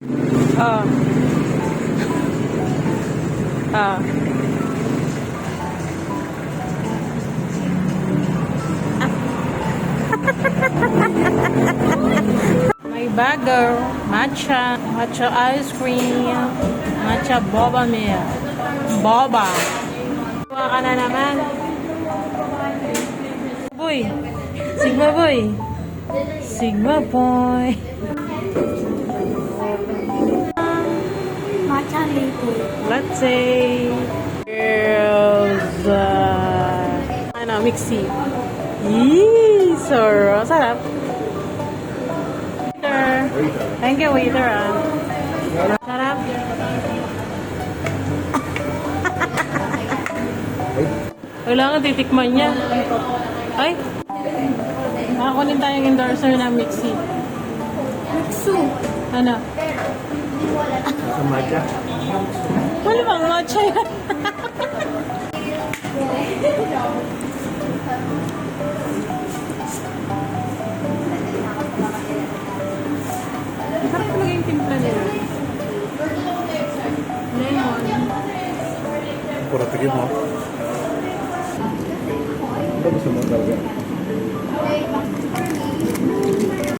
Oh. Oh. May bago, matcha ice cream, matcha boba milk. Boba. Kuha ka na naman. Boy. Sigma boy. Sigma boy. Matcha latte. Latte. Girls. Mixi. Yee, sarap. Waiter. Thank you, waiter. Sarap. Kailangan titikman niya. Ay. Makakunin tayong endorser ng Mixi. Mixu. Ano? Sa matcha. Wala bang matcha yan? Sarap talaga yung timpla nila. Lemon. Pura tigil mo. Ano gusto mo talaga?